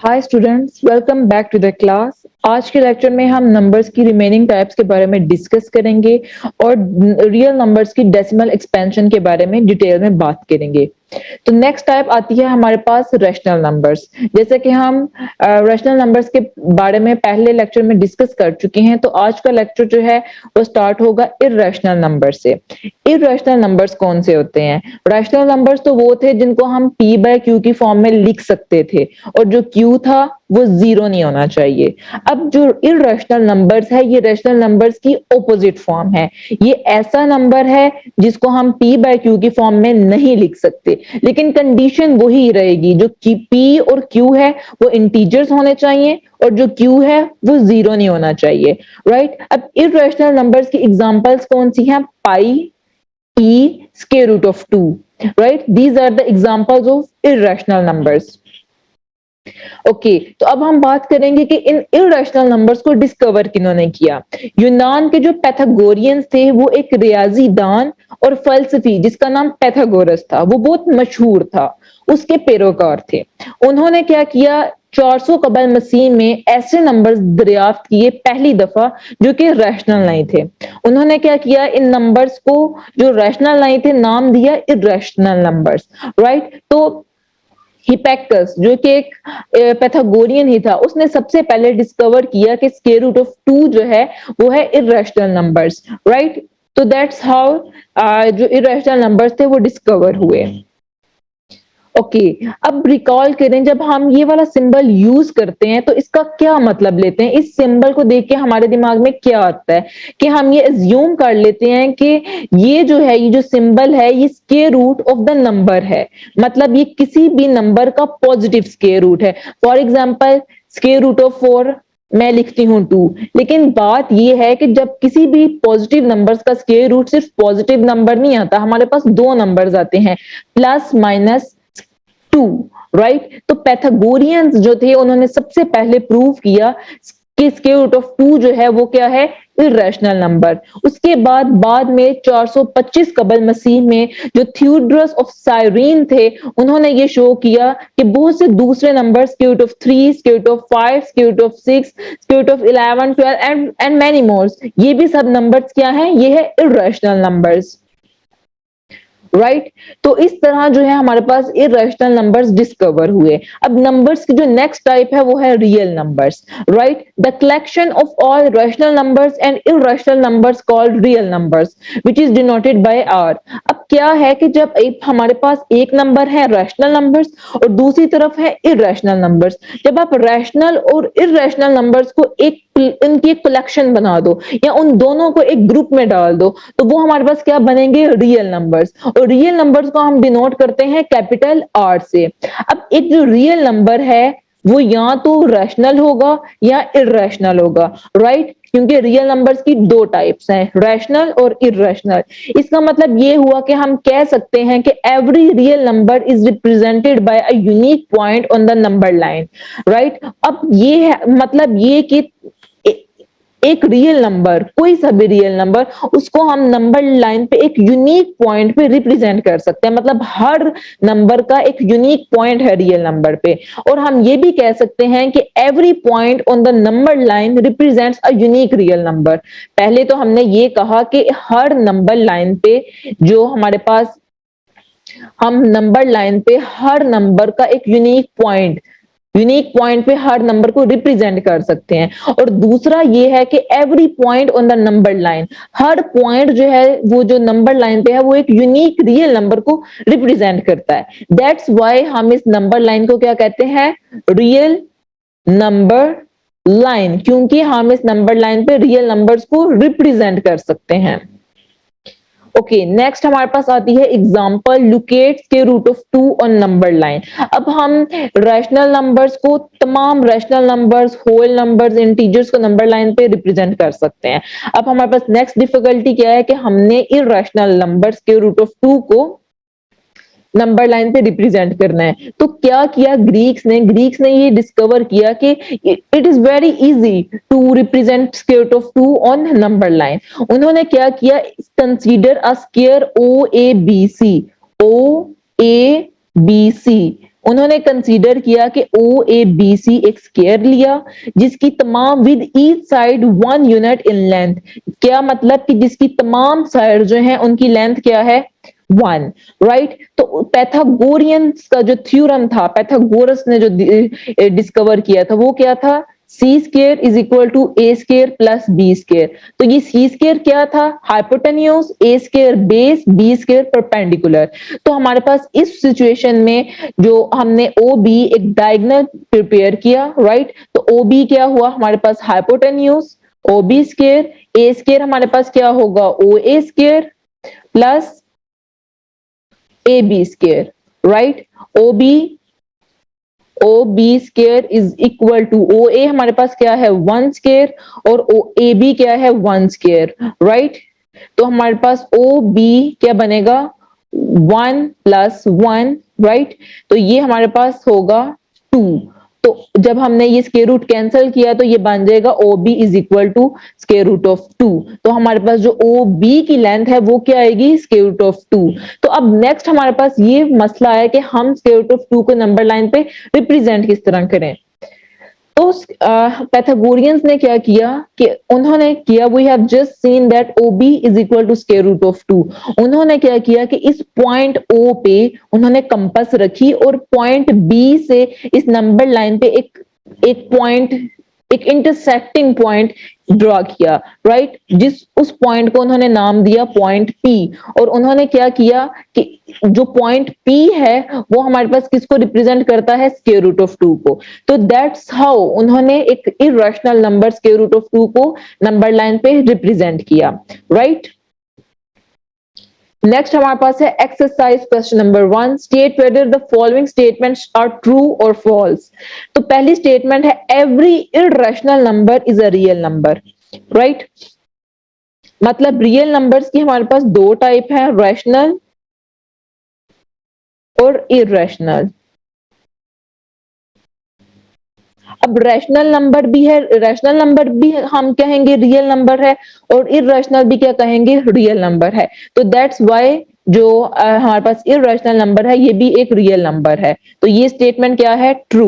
Hi students, welcome back to the class. आज के lecture में हम नंबर्स की रिमेनिंग टाइप्स के बारे में डिस्कस करेंगे और रियल नंबर्स की डेसिमल एक्सपेंशन के बारे में डिटेल में बात करेंगे। तो नेक्स्ट टाइप आती है हमारे पास रैशनल नंबर्स। जैसे कि हम रैशनल नंबर्स के बारे में पहले लेक्चर में डिस्कस कर चुके हैं, तो आज का लेक्चर जो है वो स्टार्ट होगा इर्रेशनल नंबर से। इर्रेशनल नंबर्स कौन से होते हैं? रैशनल नंबर्स तो वो थे जिनको हम p बाय q की फॉर्म में लिख सकते थे और जो q था वो जीरो नहीं होना चाहिए। अब जो इर्रेशनल नंबर्स है ये रैशनल नंबर्स की ऑपोजिट फॉर्म है। ये ऐसा नंबर है जिसको हम p बाय q की फॉर्म में नहीं लिख सकते, लेकिन कंडीशन वही रहेगी। जो p और q है वो इंटीजर्स होने चाहिए और जो q है वो जीरो नहीं होना चाहिए, राइट। अब इर्रेशनल नंबर्स की एग्जांपल्स कौन सी हैं? पाई, e, square root of 2, right? These are the examples of irrational numbers. Okay, तो अब हम बात करेंगे कि इन इर्रेशनल नंबर्स को डिस्कवर किन्होंने किया। यूनान के जो पैथागोरियंस थे वो एक रियाजी दान और फलसफी जिसका नाम पैथागोरस था, वो बहुत मशहूर था, उसके पैरोकार थे। उन्होंने क्या किया, 400 कबल मसीह में ऐसे नंबर्स दरियाफ्त किए पहली दफा जो कि रैशनल नहीं थे। उन्होंने क्या किया, इन नंबर्स को जो रैशनल नहीं थे नाम दिया इर्रेशनल नंबर्स, राइट। तो हिपैक्टस जो कि एक पैथागोरियन ही था, उसने सबसे पहले डिस्कवर किया कि स्क्वायर रूट ऑफ 2 जो है वो है इर्रेशनल नंबर्स, राइट। तो दैट्स हाउ जो इर्रेशनल नंबर्स थे वो डिस्कवर हुए। ओके, अब रिकॉल करें, जब हम ये वाला सिंबल यूज करते हैं तो इसका क्या मतलब लेते हैं? इस सिंबल को देख के हमारे दिमाग में क्या आता है कि हम ये अज्यूम कर लेते हैं कि ये जो है, ये जो सिंबल है ये square root of the number है, मतलब ये किसी भी नंबर का पॉजिटिव स्क्वायर रूट है। For example square root of 4 मैं लिखती हूं 2, लेकिन बात यह है कि जब किसी भी पॉजिटिव नंबर्स का स्क्वायर रूट सिर्फ पॉजिटिव नंबर नहीं आता, हमारे पास दो नंबर्स आते हैं, प्लस माइनस 2, राइट। तो पैथागोरियंस जो थे उन्होंने सबसे पहले प्रूव किया कि स्क्वायर रूट ऑफ 2 जो है वो क्या है, इर्रेशनल नंबर। उसके बाद में 425 कबल मसीह में जो थियोडरस ऑफ साइरीन थे, उन्होंने ये शो किया कि बहुत से दूसरे number square root of 3, square root of 5, square root of 6, square root of 11, 12 and many more, ये भी सब नंबर्स क्या हैं, ये है इर्रेशनल नंबर्स, राइट। तो इस तरह जो है हमारे पास इर्रेशनल नंबर्स डिस्कवर हुए। अब नंबर्स की जो नेक्स्ट टाइप है वो है real numbers, right. The collection of all rational numbers and irrational numbers called real numbers which is denoted by R. अब क्या है कि जब हमारे पास एक नंबर है रैशनल नंबर्स और दूसरी तरफ है इर्रेशनल नंबर्स, जब आप रैशनल और इर्रेशनल नंबर्स को एक इनकी एक कलेक्शन बना दो या उन दोनों को एक ग्रुप में डाल दो तो वो हमारे पास क्या बनेंगे, रियल नंबर्स। और रियल नंबर्स को हम डिनोट करते हैं कैपिटल आर से। अब एक जो रियल नंबर है वो या तो रैशनल होगा या इर्रेशनल होगा, राइट। क्योंकि रियल नंबर्स की दो टाइप्स हैं, रैशनल और इर्रेशनल। इसका मतलब ये हुआ कि हम कह सकते हैं कि every real number is represented by a unique point on the number line, right. अब ये है मतलब ये कि एक रियल नंबर, कोई सा भी रियल नंबर, उसको हम नंबर लाइन पे एक यूनिक पॉइंट पे रिप्रेजेंट कर सकते हैं, मतलब हर नंबर का एक यूनिक पॉइंट है रियल नंबर पे। और हम ये भी कह सकते हैं कि every point on the number line represents a unique real number. पहले तो हमने ये कहा कि हर नंबर लाइन पे जो हमारे पास, हम नंबर लाइन पे हर नंबर का एक यूनिक पॉइंट पे हर नंबर को रिप्रेजेंट कर सकते हैं। और दूसरा ये है कि every point on the number line, her point जो है वो जो नंबर लाइन पे है वो एक यूनिक रियल नंबर को रिप्रेजेंट करता है। दैट्स व्हाई हम इस नंबर लाइन को क्या कहते हैं, रियल नंबर लाइन, क्योंकि हम इस नंबर लाइन पे रियल नंबर्स को रिप्रेजेंट कर सकते हैं। ओके, नेक्स्ट हमारे पास आती है example locate square root of 2 on number line. अब हम रैशनल नंबर्स को, तमाम rational numbers, whole numbers, integers को नंबर लाइन पे रिप्रेजेंट कर सकते हैं। अब हमारे पास नेक्स्ट डिफिकल्टी क्या है कि हमने irrational numbers square root of 2 को नंबर लाइन पे रिप्रेजेंट करना है। तो क्या किया ग्रीक्स ने ये डिस्कवर किया कि it is very easy to represent square root of 2 on number line. उन्होंने क्या किया, consider a square O A B C, उन्होंने कंसीडर किया कि ओ ए बी सी एक स्केयर लिया जिसकी तमाम with each side 1 unit in length. क्या मतलब कि जिसकी तमाम साइड जो है उनकी लेंथ क्या है 1, राइट। तो पैथागोरियंस का जो थ्योरम था, पैथागोरस ने जो डिस्कवर किया था वो क्या था, C square is equal to A square plus B square. तो ये सी स्केयर क्या था, hypotenuse, A square base, B square perpendicular. तो हमारे पास इस सिचुएशन में जो हमने ओ बी एक डायगोनल प्रिपेयर किया, राइट। तो ओ बी क्या हुआ हमारे पास hypotenuse O B square, A square हमारे पास क्या होगा O A square plus A B square, right. O B square is equal two O ए हमारे पास क्या है 1 स्केयर और ओ ए बी क्या है 1 स्केयर, राइट। तो हमारे पास ओ बी क्या बनेगा 1 प्लस 1, राइट। तो ये हमारे पास होगा 2। तो जब हमने ये स्क्वायर रूट कैंसिल किया तो ये बन जाएगा O B is equal to square root of 2। तो हमारे पास जो ओ बी की लेंथ है वो क्या आएगी स्क्वायर रूट ऑफ 2। तो अब नेक्स्ट हमारे पास ये मसला है कि हम स्क्वायर रूट ऑफ 2 को नंबर लाइन पे रिप्रेजेंट किस तरह करें। तो पैथागोरियंस ने क्या किया कि उन्होंने किया we have just seen that O B is equal to square root of 2। उन्होंने क्या किया कि इस पॉइंट ओ पे उन्होंने कंपास रखी और पॉइंट बी से इस नंबर लाइन पे एक पॉइंट एक इंटरसेक्टिंग पॉइंट ड्रॉ किया, राइट। जिस उस पॉइंट को उन्होंने नाम दिया पॉइंट पी। और उन्होंने क्या किया कि जो पॉइंट पी है वो हमारे पास किसको रिप्रेजेंट करता है स्क्वायर रूट ऑफ 2 को। तो दैट्स हाउ उन्होंने एक irrational number square root of 2 को नंबर लाइन पे रिप्रेजेंट किया, राइट। नेक्स्ट हमारे पास है exercise question number 1, state whether the following statements are true और फॉल्स। तो पहली स्टेटमेंट है every irrational number is a real number, right. मतलब रियल नंबर्स की हमारे पास दो टाइप है, रैशनल और इरेशनल। अब रैशनल नंबर भी है, रैशनल नंबर भी हम कहेंगे रियल नंबर है और इरेशनल भी क्या कहेंगे रियल नंबर है। तो दैट्स व्हाई जो हमारे पास इरेशनल नंबर है ये भी एक रियल नंबर है। तो ये स्टेटमेंट क्या है ट्रू।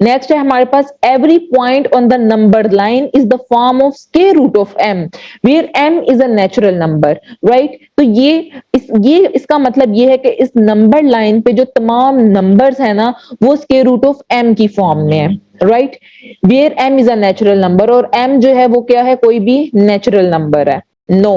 नेक्स्ट है हमारे पास every point on the number line is the form of square root of m where m is a natural number, right. तो ये इसका मतलब ये है कि इस नंबर लाइन पे जो तमाम नंबर्स है ना वो स्क्वायर रूट ऑफ m की फॉर्म में है, right. Where m is a natural number और m जो है वो क्या है कोई भी नेचुरल नंबर है, नो,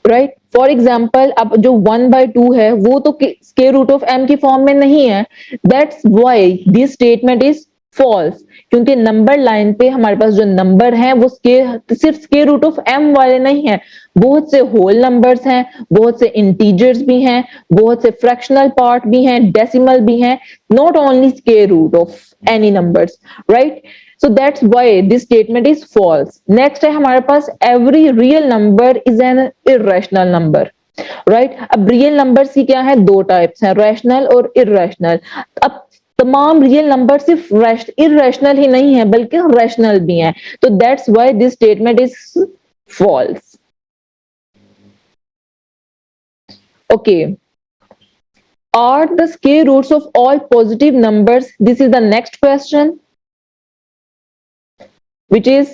राइट। फॉर एग्जाम्पल अब जो 1/2 है वो तो स्क्वायर रूट ऑफ m की फॉर्म में नहीं है। That's why this statement is false, क्योंकि नंबर लाइन पे हमारे पास जो नंबर हैं वो सिर्फ स्क्वायर रूट ऑफ m वाले नहीं है, बहुत से होल नंबर्स हैं, बहुत से इंटीजर्स भी हैं, बहुत से फ्रैक्शनल पार्ट भी हैं, डेसिमल भी हैं, not only square root of any numbers, right. So that's why this statement is false. Next है हमारे पास every real number is an irrational number. Right. अब रियल नंबर्स की क्या है दो टाइप्स हैं, रैशनल और इरेशनल। अब तमाम रियल नंबर सिर्फ इरेशनल ही नहीं है बल्कि रैशनल भी हैं। तो that's why this statement is false. Okay, are the square roots of all positive numbers, this is the next question, which is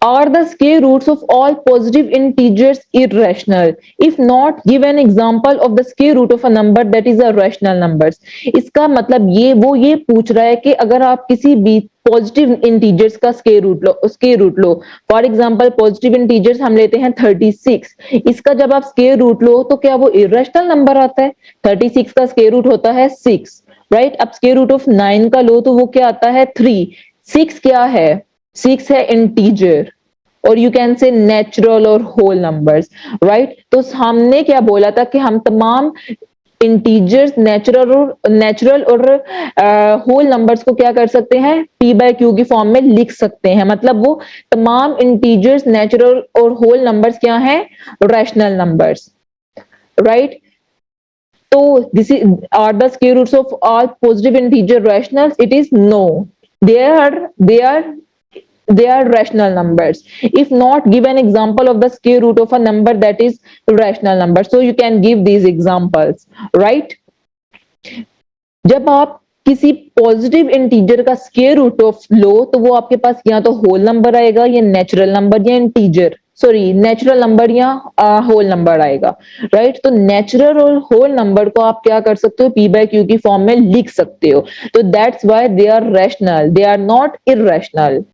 are the square roots of all positive integers irrational? If not, give an example of the square root of a number that is a rational numbers. इसका मतलब ये पूछ रहा है कि अगर आप किसी भी पॉजिटिव इंटीजर्स का स्क्वायर रूट लो, फॉर एग्जांपल पॉजिटिव इंटीजर्स हम लेते हैं 36, इसका जब आप स्क्वायर रूट लो तो क्या वो इरेशनल नंबर आता है? 36 का स्क्वायर रूट होता है 6, राइट। अब स्क्वायर रूट ऑफ 9 का लो तो वो क्या आता है 3। 6 क्या है? 6 है इंटीजर और यू कैन से नेचुरल और होल नंबर्स, राइट। तो हमने क्या बोला था कि हम तमाम इंटीजर्स नेचुरल और होल नंबर्स को क्या कर सकते हैं p/q की फॉर्म में लिख सकते हैं। मतलब वो तमाम इंटीजर्स नेचुरल और होल नंबर्स क्या हैं रैशनल नंबर्स, राइट। तो this is are the square roots of all positive integer rational? It is no, they are rational numbers. If not, give an example of the square root of a number that is rational number. So you can give these examples, right? जब आप किसी positive integer का square root of low तो वो आपके पास या तो whole number आएगा या नेचुरल नंबर या इंटीजर, सॉरी नेचुरल नंबर या होल नंबर आएगा, राइट। तो नेचुरल और होल नंबर को आप क्या कर सकते हो, पी बाय क्यू की फॉर्म में लिख सकते हो। तो that's why they are rational, they are not irrational.